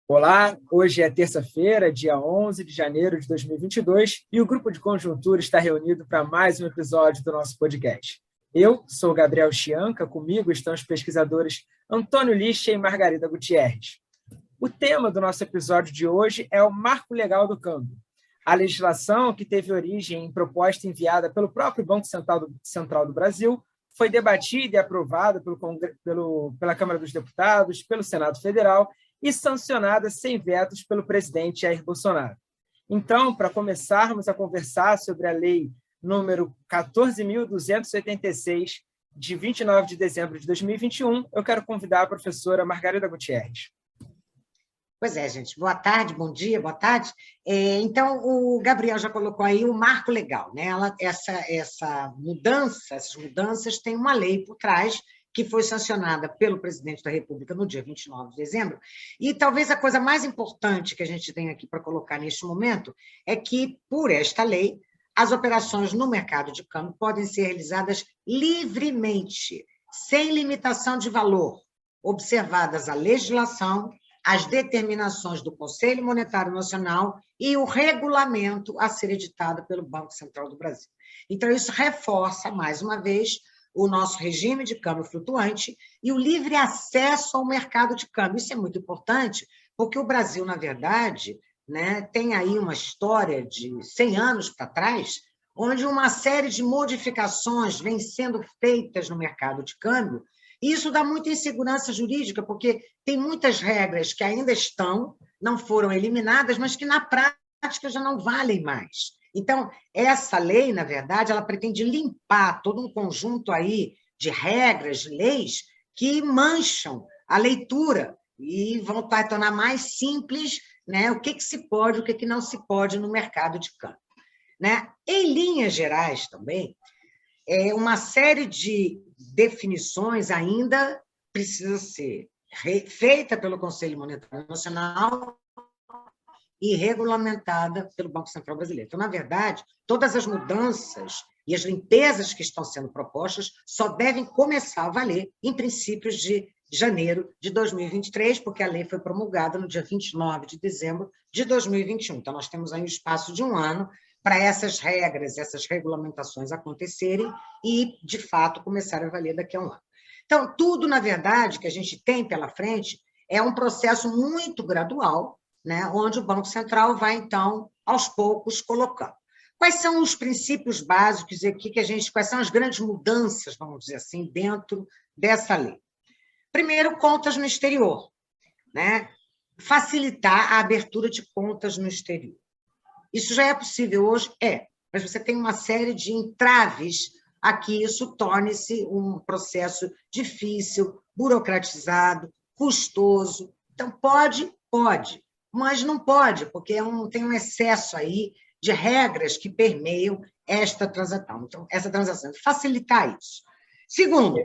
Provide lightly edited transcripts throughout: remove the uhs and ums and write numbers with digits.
Olá, hoje é terça-feira, dia 11 de janeiro de 2022, e o Grupo de Conjuntura está reunido para mais um episódio do nosso podcast. Eu sou Gabriel Chianca, comigo estão os pesquisadores Antônio Lixa e Margarida Gutierrez. O tema do nosso episódio de hoje é o Marco Legal do Câmbio. A legislação, que teve origem em proposta enviada pelo próprio Banco Central do Brasil, foi debatida e aprovada pela Câmara dos Deputados, pelo Senado Federal e sancionada sem vetos pelo presidente Jair Bolsonaro. Então, para começarmos a conversar sobre a lei número 14.286, de 29 de dezembro de 2021, eu quero convidar a professora Margarida Gutierrez. Pois é, gente. Boa tarde, bom dia, boa tarde. Então, o Gabriel já colocou aí o marco legal, né? Essas mudanças têm uma lei por trás, que foi sancionada pelo presidente da República no dia 29 de dezembro, e talvez a coisa mais importante que a gente tem aqui para colocar neste momento é que, por esta lei, as operações no mercado de câmbio podem ser realizadas livremente, sem limitação de valor, observadas a legislação, as determinações do Conselho Monetário Nacional e o regulamento a ser editado pelo Banco Central do Brasil. Então, isso reforça, mais uma vez, o nosso regime de câmbio flutuante e o livre acesso ao mercado de câmbio. Isso é muito importante, porque o Brasil, na verdade, né, tem aí uma história de 100 anos para trás, onde uma série de modificações vem sendo feitas no mercado de câmbio, e isso dá muita insegurança jurídica, porque tem muitas regras que ainda não foram eliminadas, mas que, na prática, já não valem mais. Então, essa lei, na verdade, ela pretende limpar todo um conjunto aí de regras, de leis, que mancham a leitura e vão tornar mais simples, né, o que se pode, o que não se pode no mercado de câmbio. Né? Em linhas gerais, também, uma série de definições ainda precisa ser feita pelo Conselho Monetário Nacional e regulamentada pelo Banco Central Brasileiro. Então, na verdade, todas as mudanças e as limpezas que estão sendo propostas só devem começar a valer em princípios de janeiro de 2023, porque a lei foi promulgada no dia 29 de dezembro de 2021. Então, nós temos aí um espaço de um ano para essas regras, essas regulamentações acontecerem e, de fato, começarem a valer daqui a um ano. Então, tudo, na verdade, que a gente tem pela frente é um processo muito gradual, né, onde o Banco Central vai, então, aos poucos, colocando. Quais são os princípios básicos e quais são as grandes mudanças, vamos dizer assim, dentro dessa lei? Primeiro, contas no exterior, né? Facilitar a abertura de contas no exterior. Isso já é possível hoje? Mas você tem uma série de entraves a que isso torne-se um processo difícil, burocratizado, custoso. Então, pode, mas não pode, porque tem um excesso aí de regras que permeiam esta transação. Então, essa transação, facilitar isso. Segundo,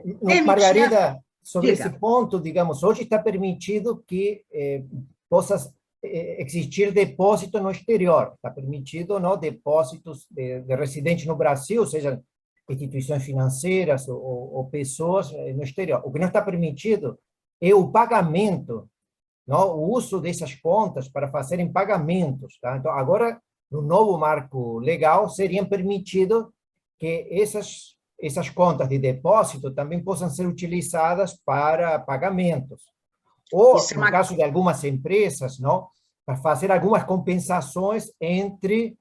Margarida, sobre Diga. esse ponto, digamos, hoje está permitido que possa existir depósito no exterior, está permitido, não, depósitos de residentes no Brasil, seja instituições financeiras ou pessoas no exterior. O que não está permitido é o pagamento, não, o uso dessas contas para fazerem pagamentos. Tá? Então, agora, no novo marco legal, seriam permitidos que essas contas de depósito também possam ser utilizadas para pagamentos. Ou, no caso de algumas empresas, não, para fazer algumas compensações entre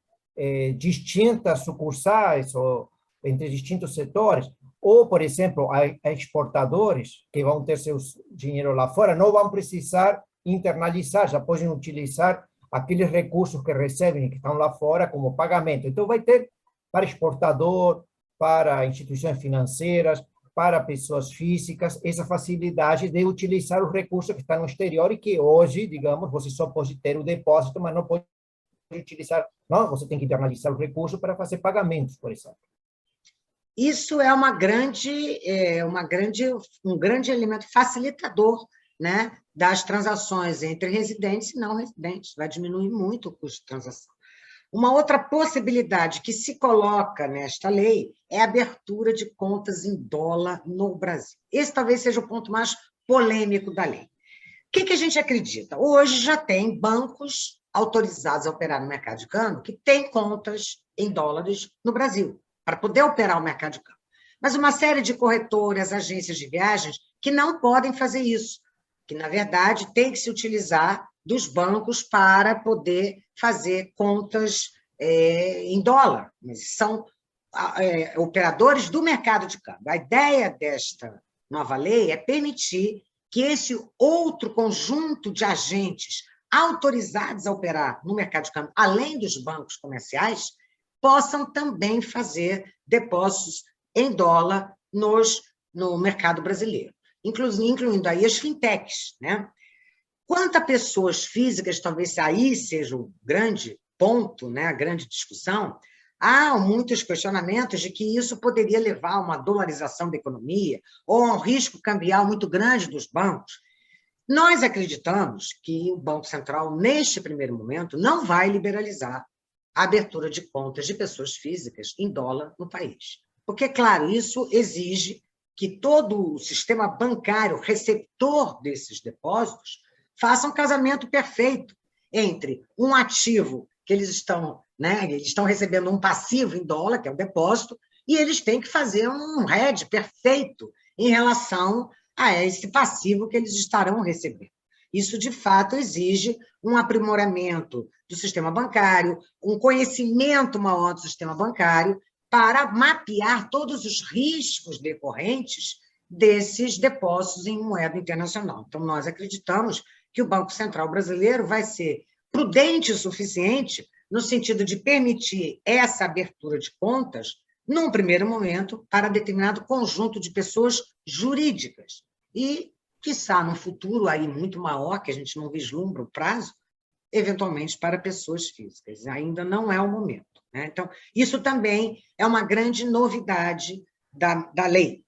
distintas sucursais ou entre distintos setores. Ou, por exemplo, exportadores que vão ter seus dinheiro lá fora não vão precisar internalizar, já podem utilizar aqueles recursos que recebem, que estão lá fora, como pagamento. Então, vai ter para exportador, para instituições financeiras, para pessoas físicas, essa facilidade de utilizar os recursos que estão no exterior e que hoje, digamos, você só pode ter o depósito, mas não pode utilizar, não, você tem que internalizar o recurso para fazer pagamentos, por exemplo. Isso é um grande elemento facilitador, né, das transações entre residentes e não residentes, vai diminuir muito o custo de transação. Uma outra possibilidade que se coloca nesta lei é a abertura de contas em dólar no Brasil. Esse talvez seja o ponto mais polêmico da lei. que a gente acredita? Hoje já tem bancos autorizados a operar no mercado de câmbio que têm contas em dólares no Brasil, para poder operar o mercado de câmbio. Mas uma série de corretoras, agências de viagens, que não podem fazer isso, que, na verdade, tem que se utilizar dos bancos para poder fazer contas em dólar. Mas são operadores do mercado de câmbio. A ideia desta nova lei é permitir que esse outro conjunto de agentes autorizados a operar no mercado de câmbio, além dos bancos comerciais, possam também fazer depósitos em dólar no mercado brasileiro, incluindo aí as fintechs, né? Quanto a pessoas físicas, talvez aí seja o grande ponto, né, a grande discussão, há muitos questionamentos de que isso poderia levar a uma dolarização da economia ou a um risco cambial muito grande dos bancos. Nós acreditamos que o Banco Central, neste primeiro momento, não vai liberalizar a abertura de contas de pessoas físicas em dólar no país. Porque, claro, isso exige que todo o sistema bancário receptor desses depósitos faça um casamento perfeito entre um ativo que eles estão recebendo um passivo em dólar, que é o depósito, e eles têm que fazer um hedge perfeito em relação a esse passivo que eles estarão recebendo. Isso, de fato, exige um aprimoramento do sistema bancário, um conhecimento maior do sistema bancário, para mapear todos os riscos decorrentes desses depósitos em moeda internacional. Então, nós acreditamos que o Banco Central brasileiro vai ser prudente o suficiente no sentido de permitir essa abertura de contas, num primeiro momento, para determinado conjunto de pessoas jurídicas. E, quiçá, no futuro aí muito maior, que a gente não vislumbra o prazo, eventualmente para pessoas físicas. Ainda não é o momento, né? Então, isso também é uma grande novidade da lei.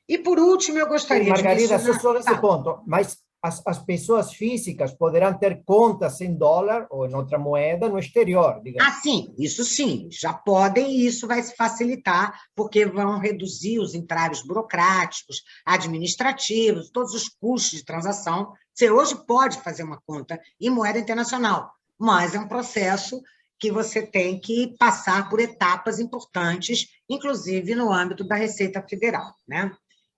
E, por último, eu gostaria Margarida, de mencionar... só nesse ponto, mas as pessoas físicas poderão ter contas em dólar ou em outra moeda no exterior, digamos. sim, isso sim, já podem, e isso vai se facilitar, porque vão reduzir os entraves burocráticos, administrativos, todos os custos de transação. Você hoje pode fazer uma conta em moeda internacional, mas é um processo que você tem que passar por etapas importantes, inclusive no âmbito da Receita Federal, né?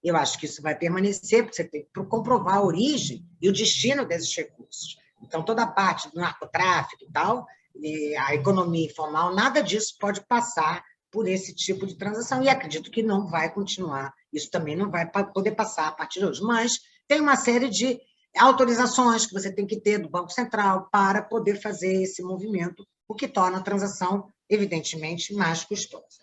Eu acho que isso vai permanecer, porque você tem que comprovar a origem e o destino desses recursos. Então, toda a parte do narcotráfico e tal, e a economia informal, nada disso pode passar por esse tipo de transação. E acredito que não vai continuar. Isso também não vai poder passar a partir de hoje. Mas tem uma série de autorizações que você tem que ter do Banco Central para poder fazer esse movimento, o que torna a transação, evidentemente, mais custosa.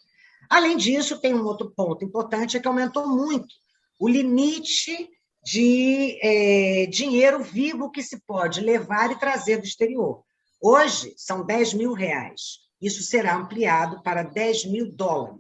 Além disso, tem um outro ponto importante, é que aumentou muito o limite de dinheiro vivo que se pode levar e trazer do exterior. Hoje, são R$10.000. Isso será ampliado para $10.000.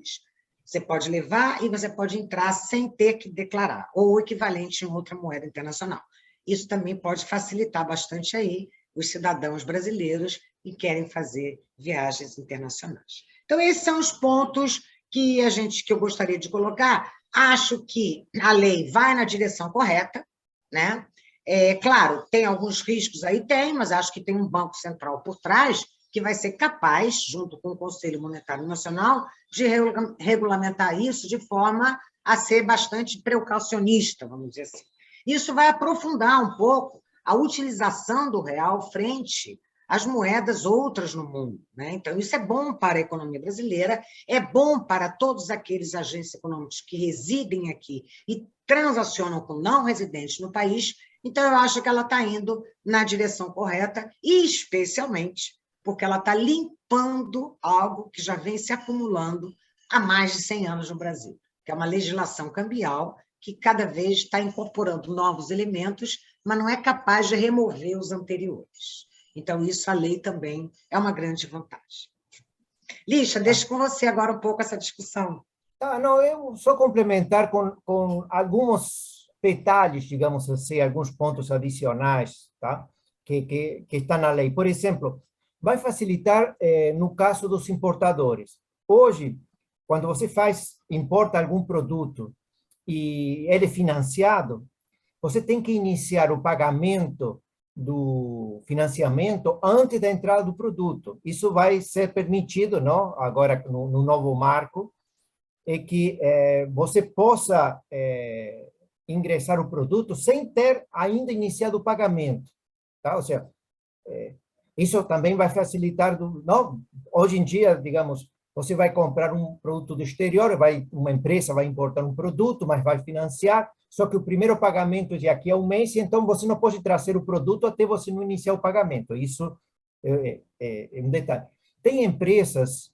Você pode levar e você pode entrar sem ter que declarar, ou o equivalente em outra moeda internacional. Isso também pode facilitar bastante aí os cidadãos brasileiros que querem fazer viagens internacionais. Então, esses são os pontos que eu gostaria de colocar. Acho que a lei vai na direção correta, né? Claro, tem alguns riscos aí, mas acho que tem um Banco Central por trás que vai ser capaz, junto com o Conselho Monetário Nacional, de regulamentar isso de forma a ser bastante precaucionista, vamos dizer assim. Isso vai aprofundar um pouco a utilização do real frente às moedas outras no mundo, né? Então, isso é bom para a economia brasileira, é bom para todos aqueles agentes econômicos que residem aqui e transacionam com não residentes no país. Então, eu acho que ela está indo na direção correta, e especialmente porque ela está limpando algo que já vem se acumulando há mais de 100 anos no Brasil, que é uma legislação cambial que cada vez está incorporando novos elementos, mas não é capaz de remover os anteriores. Então, isso a lei também é uma grande vantagem. Lixa, deixa com você agora um pouco essa discussão. Não, eu só complementar com alguns detalhes, digamos assim, alguns pontos adicionais, tá? que estão na lei. Por exemplo, vai facilitar no caso dos importadores. Hoje, quando você importa algum produto e ele é financiado, você tem que iniciar o pagamento do financiamento antes da entrada do produto. Isso vai ser permitido, não? Agora, no novo marco, é que você possa ingressar o produto sem ter ainda iniciado o pagamento. Tá? Ou seja, isso também vai facilitar, não? Hoje em dia, digamos, você vai comprar um produto do exterior, uma empresa vai importar um produto, mas vai financiar, só que o primeiro pagamento é de aqui a um mês, então você não pode trazer o produto até você não iniciar o pagamento. Isso é um detalhe. Tem empresas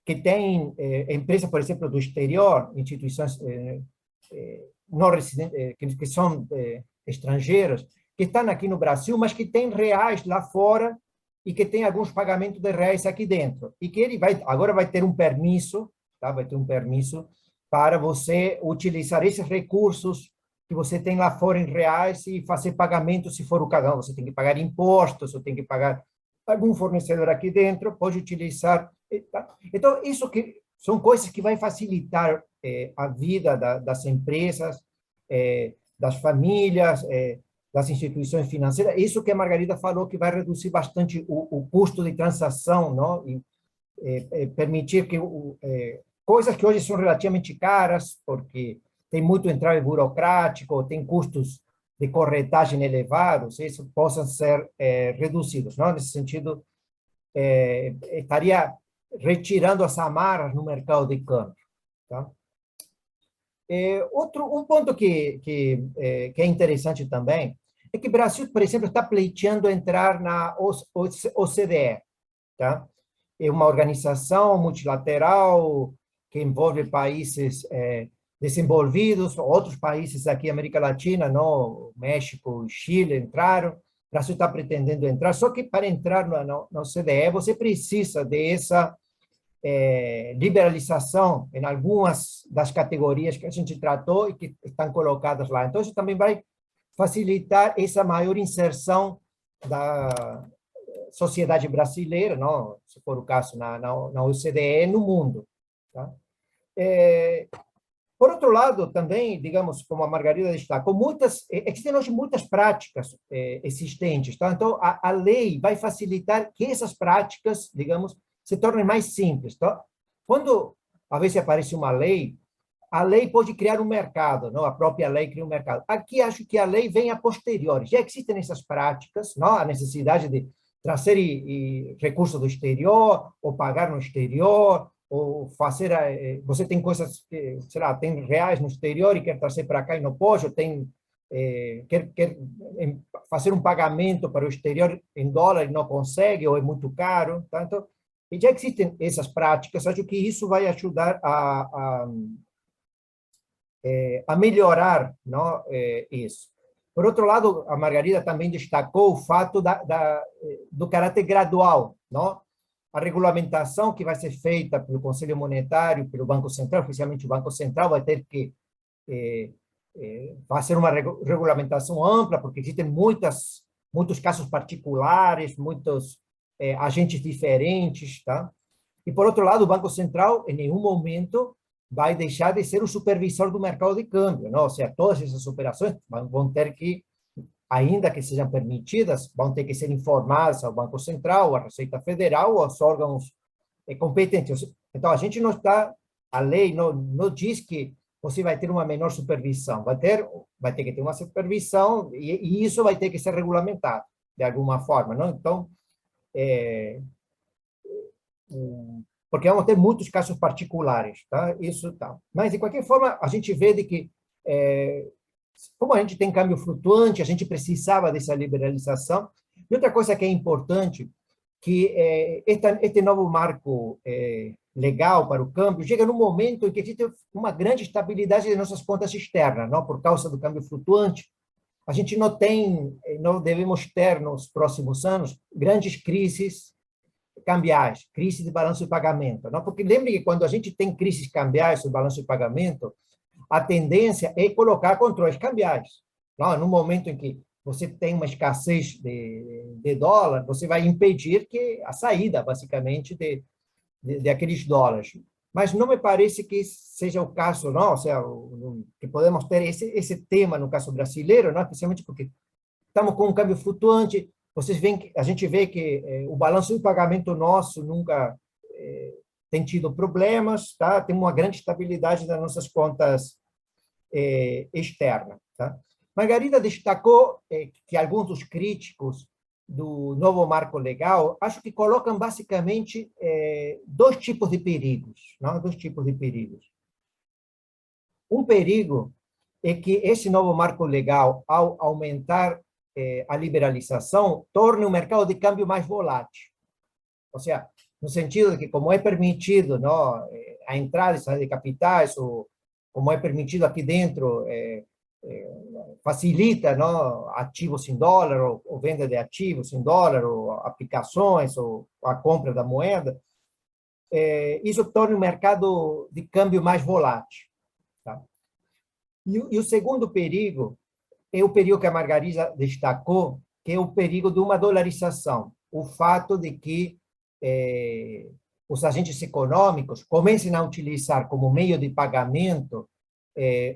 que têm, empresas, por exemplo, do exterior, instituições não residentes, que são estrangeiras, que estão aqui no Brasil, mas que têm reais lá fora e que tem alguns pagamentos de reais aqui dentro. E que ele agora vai ter um permisso, tá? Vai ter um permisso para você utilizar esses recursos que você tem lá fora em reais e fazer pagamento, se for o caso. Você tem que pagar impostos, ou tem que pagar algum fornecedor aqui dentro, pode utilizar. Tá? Então, isso que são coisas que vai facilitar a vida das empresas, das famílias, das instituições financeiras. Isso que a Margarida falou, que vai reduzir bastante o custo de transação, não? E permitir que coisas que hoje são relativamente caras, porque tem muito entrave burocrático, tem custos de corretagem elevados, isso possam ser reduzidos, não? Nesse sentido, estaria retirando as amarras no mercado de câmbio. Tá? Um ponto que é interessante também é que o Brasil, por exemplo, está pleiteando entrar na OCDE. Tá? É uma organização multilateral que envolve países desenvolvidos, outros países aqui, América Latina, no México e Chile entraram. O Brasil está pretendendo entrar, só que para entrar na OCDE você precisa dessa liberalização em algumas das categorias que a gente tratou e que estão colocadas lá. Então, isso também vai facilitar essa maior inserção da sociedade brasileira, não, se for o caso, na OCDE, no mundo. Tá? Por outro lado, também, digamos, como a Margarida destacou, existem hoje muitas práticas existentes. Tá? Então, a lei vai facilitar que essas práticas, digamos, se tornem mais simples. Tá? Quando, às vezes, aparece uma lei, a lei pode criar um mercado, não? A própria lei cria um mercado. Aqui, acho que a lei vem a posteriori. Já existem essas práticas, não? A necessidade de trazer recursos do exterior, ou pagar no exterior, ou fazer... Você tem coisas, sei lá, tem reais no exterior e quer trazer para cá e não pode, ou tem... quer fazer um pagamento para o exterior em dólar e não consegue, ou é muito caro. Tá? Então, já existem essas práticas, acho que isso vai ajudar a melhorar, não, isso. Por outro lado, a Margarida também destacou o fato do caráter gradual, não? A regulamentação que vai ser feita pelo Conselho Monetário, pelo Banco Central, oficialmente o Banco Central vai ter que fazer uma regulamentação ampla, porque existem muitos casos particulares, muitos agentes diferentes, tá? E, por outro lado, o Banco Central, em nenhum momento, vai deixar de ser o supervisor do mercado de câmbio, não? Ou seja, todas essas operações vão ter que, ainda que sejam permitidas, vão ter que ser informadas ao Banco Central, à Receita Federal, aos órgãos competentes. Então, a gente não está, a lei não diz que você vai ter uma menor supervisão, vai ter que ter uma supervisão e isso vai ter que ser regulamentado, de alguma forma, não? Então, porque vamos ter muitos casos particulares, tá? Isso tá. Mas, de qualquer forma, a gente vê de que, como a gente tem câmbio flutuante, a gente precisava dessa liberalização. E outra coisa que é importante, que este novo marco legal para o câmbio chega num momento em que existe uma grande estabilidade de nossas contas externas, não? Por causa do câmbio flutuante. A gente não devemos ter, nos próximos anos, grandes crises cambiais, crise de balanço de pagamento, não? Porque lembre que quando a gente tem crises cambiais no balanço de pagamento, a tendência é colocar controles cambiais. Não? No momento em que você tem uma escassez de dólar, você vai impedir que a saída, basicamente, de aqueles dólares. mas não me parece que seja o caso, não? Ou seja, que podemos ter esse tema no caso brasileiro, não? Especialmente porque estamos com um câmbio flutuante. Vocês veem que a gente vê que o balanço de pagamento nosso nunca tem tido problemas, tá? Tem uma grande estabilidade das nossas contas externas, tá? Margarida destacou que alguns dos críticos do novo marco legal, acho que colocam basicamente dois tipos de perigos, não? Dois tipos de perigos. Um perigo é que esse novo marco legal, ao aumentar a liberalização, torne o mercado de câmbio mais volátil. Ou seja, no sentido de que, como é permitido, não, a entrada e saída de capitais, ou como é permitido aqui dentro, facilita, não, ativos em dólar, ou venda de ativos em dólar, ou aplicações, ou a compra da moeda, isso torna o mercado de câmbio mais volátil. Tá? E o segundo perigo é o perigo que a Margarida destacou, que é o perigo de uma dolarização. O fato de que os agentes econômicos comecem a utilizar como meio de pagamento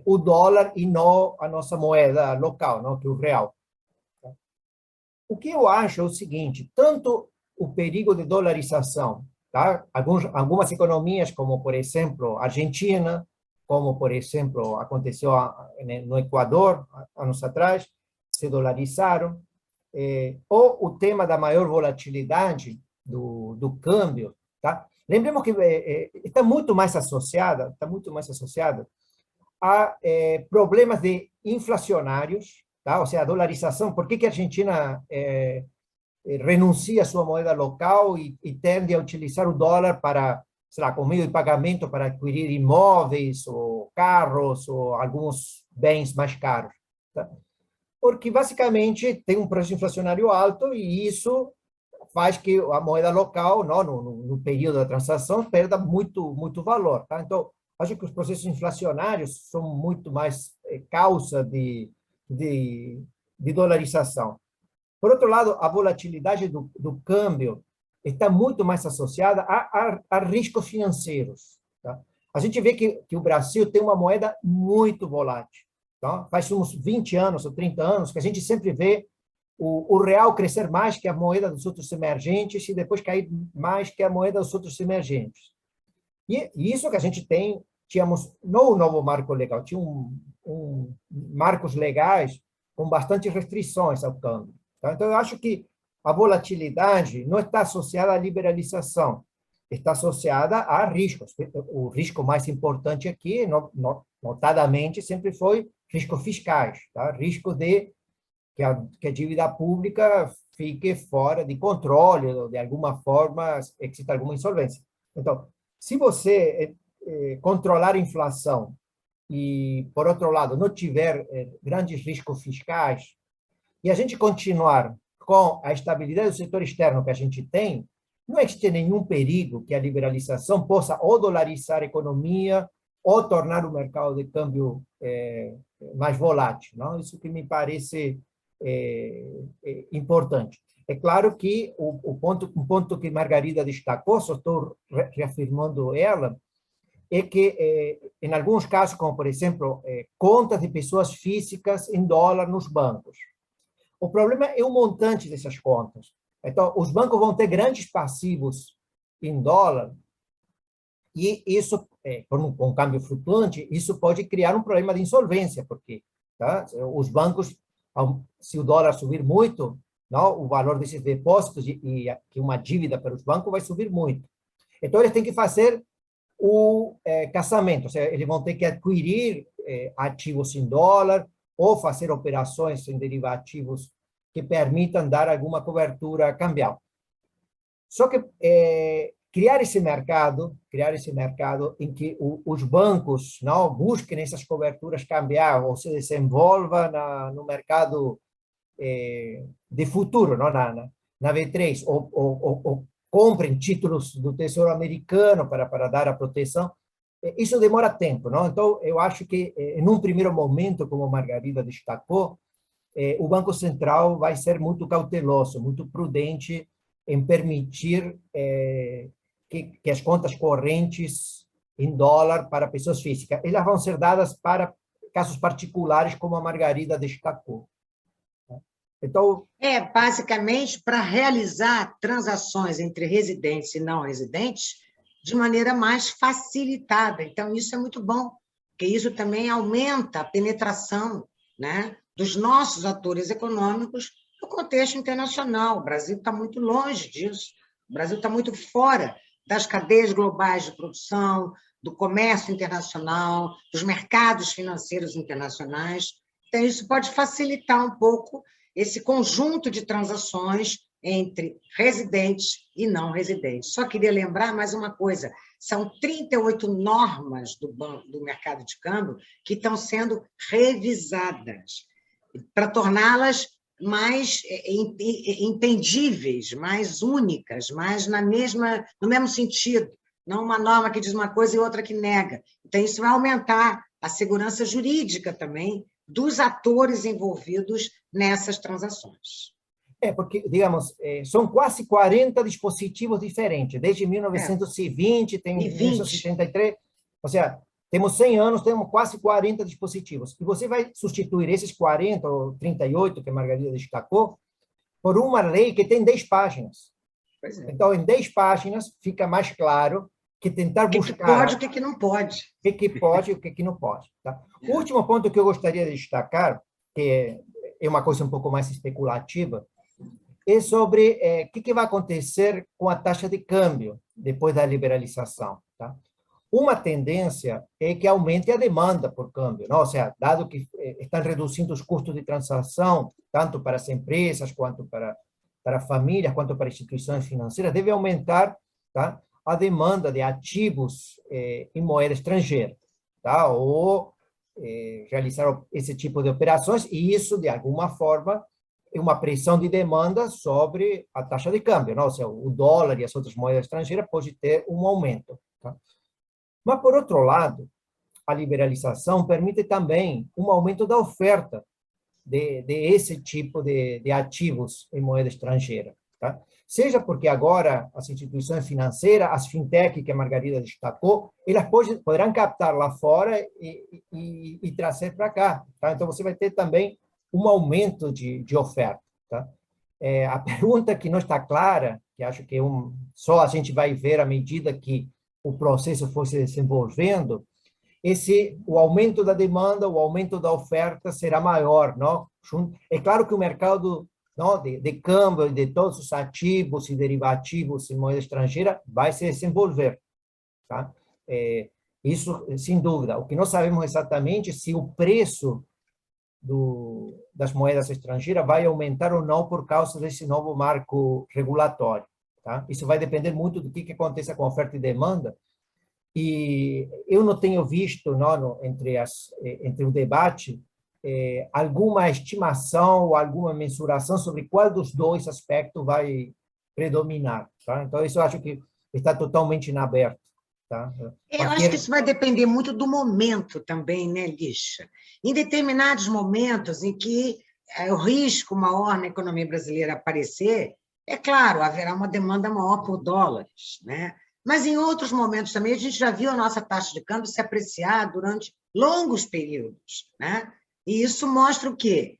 o dólar e não a nossa moeda local, não, que é o real. O que eu acho é o seguinte, tanto o perigo de dolarização, tá? Algumas economias, como, por exemplo, a Argentina, como, por exemplo, aconteceu no Equador, anos atrás, se dolarizaram, ou o tema da maior volatilidade do câmbio, tá? Lembremos que está muito mais associada a problemas inflacionários, tá? Ou seja, a dolarização. Por que a Argentina renuncia à sua moeda local e tende a utilizar o dólar para, sei lá, como meio de pagamento para adquirir imóveis ou carros ou alguns bens mais caros? Tá? Porque, basicamente, tem um preço inflacionário alto e isso faz que a moeda local, não, no período da transação, perda muito valor. Tá? Então, acho que os processos inflacionários são muito mais causa de dolarização. Por outro lado, a volatilidade do câmbio está muito mais associada a riscos financeiros. Tá? A gente vê que o Brasil tem uma moeda muito volátil. Tá? Faz uns 20 anos ou 30 anos que a gente sempre vê o real crescer mais que a moeda dos outros emergentes e depois cair mais que a moeda dos outros emergentes. E isso que a gente tínhamos no novo marco legal, tinha marcos legais com bastante restrições ao câmbio. Tá? Então, eu acho que a volatilidade não está associada à liberalização, está associada a riscos. O risco mais importante aqui, notadamente, sempre foi risco fiscais, tá? Risco de que a dívida pública fique fora de controle, ou de alguma forma exista alguma insolvência. Então, se você controlar a inflação e, por outro lado, não tiver grandes riscos fiscais, e a gente continuar com a estabilidade do setor externo que a gente tem, não existe nenhum perigo que a liberalização possa ou dolarizar a economia ou tornar o mercado de câmbio mais volátil. Não? Isso que me parece importante. É claro que um ponto que Margarida destacou, só estou reafirmando ela, é que, em alguns casos, como, por exemplo, contas de pessoas físicas em dólar nos bancos. O problema é o montante dessas contas. Então, os bancos vão ter grandes passivos em dólar e isso, com um câmbio flutuante, isso pode criar um problema de insolvência, porque tá, os bancos, se o dólar subir muito, não, o valor desses depósitos e uma dívida para os bancos vai subir muito. Então, eles têm que fazer o casamento, ou seja, eles vão ter que adquirir ativos em dólar ou fazer operações em derivativos que permitam dar alguma cobertura cambial. Só que criar esse mercado em que os bancos não busquem essas coberturas cambiais ou se desenvolva no mercado de futuro, não, na B3, ou comprem títulos do Tesouro Americano para dar a proteção, isso demora tempo. Não? Então, eu acho que, em um primeiro momento, como a Margarida destacou, o Banco Central vai ser muito cauteloso, muito prudente em permitir que as contas correntes em dólar para pessoas físicas. Elas vão ser dadas para casos particulares, como a Margarida destacou. Então, basicamente, para realizar transações entre residentes e não residentes de maneira mais facilitada. Então, isso é muito bom, porque isso também aumenta a penetração, né, dos nossos atores econômicos no contexto internacional. O Brasil está muito longe disso. O Brasil está muito fora das cadeias globais de produção, do comércio internacional, dos mercados financeiros internacionais. Então, isso pode facilitar um pouco esse conjunto de transações entre residentes e não residentes. Só queria lembrar mais uma coisa, são 38 normas do mercado de câmbio que estão sendo revisadas para torná-las mais entendíveis, mais únicas, mais no mesmo sentido, não uma norma que diz uma coisa e outra que nega. Então, isso vai aumentar a segurança jurídica também dos atores envolvidos nessas transações. Porque, digamos, são quase 40 dispositivos diferentes. Desde 1920, tem 1973, ou seja, temos 100 anos, temos quase 40 dispositivos. E você vai substituir esses 40 ou 38 que a Margarida destacou por uma lei que tem 10 páginas. Pois é. Então, em 10 páginas, fica mais claro que tentar buscar... O que não pode. O que pode e o que não pode. Tá? O último ponto que eu gostaria de destacar, que é uma coisa um pouco mais especulativa, é sobre o que vai acontecer com a taxa de câmbio depois da liberalização. Tá? Uma tendência é que aumente a demanda por câmbio, não? Ou seja, dado que estão reduzindo os custos de transação, tanto para as empresas, quanto para famílias, quanto para instituições financeiras, deve aumentar, tá, a demanda de ativos em moeda estrangeira, tá? Ou realizar esse tipo de operações, e isso, de alguma forma, é uma pressão de demanda sobre a taxa de câmbio, não? Ou seja, o dólar e as outras moedas estrangeiras pode ter um aumento. Tá? Mas, por outro lado, a liberalização permite também um aumento da oferta de esse tipo de ativos em moeda estrangeira. Tá? Seja porque agora as instituições financeiras, as fintech que a Margarida destacou, elas poderão captar lá fora e trazer para cá. Tá? Então, você vai ter também um aumento de oferta. Tá? A pergunta que não está clara, que acho que só a gente vai ver à medida que o processo for se desenvolvendo, o aumento da demanda, o aumento da oferta será maior. Não? É claro que o mercado, não, de câmbio, de todos os ativos e derivativos em moeda estrangeira vai se desenvolver. Tá? Isso, sem dúvida. O que nós sabemos exatamente é se o preço das moedas estrangeiras vai aumentar ou não por causa desse novo marco regulatório. Tá? Isso vai depender muito do que aconteça com a oferta e demanda, e eu não tenho visto entre o debate alguma estimação ou alguma mensuração sobre qual dos dois aspectos vai predominar. Tá? Então, isso eu acho que está totalmente em aberto. Tá? Eu acho que isso vai depender muito do momento também, né, Lixa? Em determinados momentos em que o risco maior na economia brasileira aparecer, é claro, haverá uma demanda maior por dólares, né? Mas em outros momentos também a gente já viu a nossa taxa de câmbio se apreciar durante longos períodos, né? E isso mostra o quê?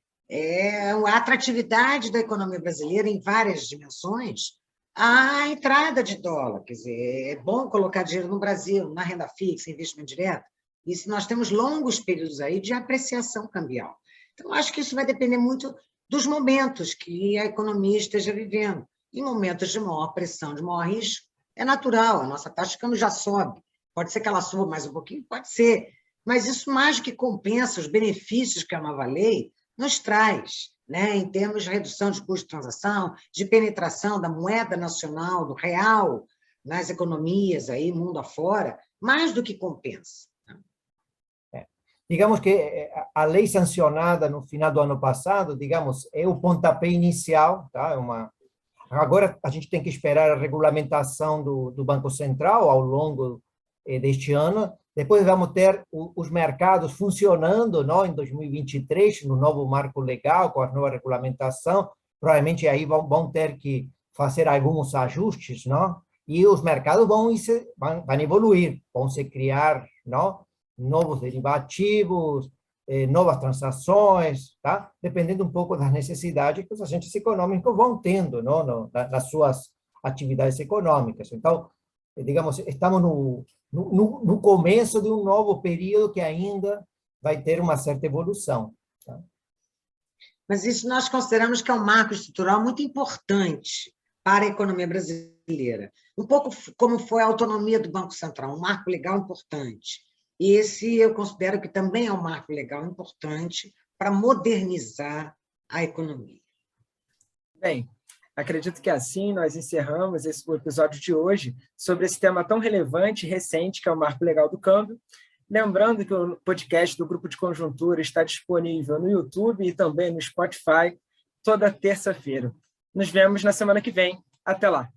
A atratividade da economia brasileira em várias dimensões, a entrada de dólar, quer dizer, é bom colocar dinheiro no Brasil, na renda fixa, investimento direto, e se nós temos longos períodos aí de apreciação cambial. Então, acho que isso vai depender muito dos momentos que a economia esteja vivendo. Em momentos de maior pressão, de maior risco, é natural, a nossa taxa de câmbio já sobe. Pode ser que ela suba mais um pouquinho? Pode ser. Mas isso mais do que compensa os benefícios que a nova lei nos traz, né, em termos de redução de custo de transação, de penetração da moeda nacional, do real, nas economias, aí, mundo afora, mais do que compensa. Digamos que a lei sancionada no final do ano passado, digamos, é o pontapé inicial, tá? Agora a gente tem que esperar a regulamentação do Banco Central ao longo deste ano. Depois vamos ter os mercados funcionando, não, em 2023, no novo marco legal, com a nova regulamentação. Provavelmente aí vão ter que fazer alguns ajustes, não? e os mercados vão evoluir, vão se criar, não, novos derivativos, novas transações, tá? Dependendo um pouco das necessidades que os agentes econômicos vão tendo, não, nas suas atividades econômicas. Então, digamos, estamos no começo de um novo período que ainda vai ter uma certa evolução. Tá? Mas isso nós consideramos que é um marco estrutural muito importante para a economia brasileira. Um pouco como foi a autonomia do Banco Central, um marco legal importante. E esse eu considero que também é um marco legal importante para modernizar a economia. Bem, acredito que assim nós encerramos o episódio de hoje sobre esse tema tão relevante e recente que é o Marco Legal do Câmbio. Lembrando que o podcast do Grupo de Conjuntura está disponível no YouTube e também no Spotify toda terça-feira. Nos vemos na semana que vem. Até lá!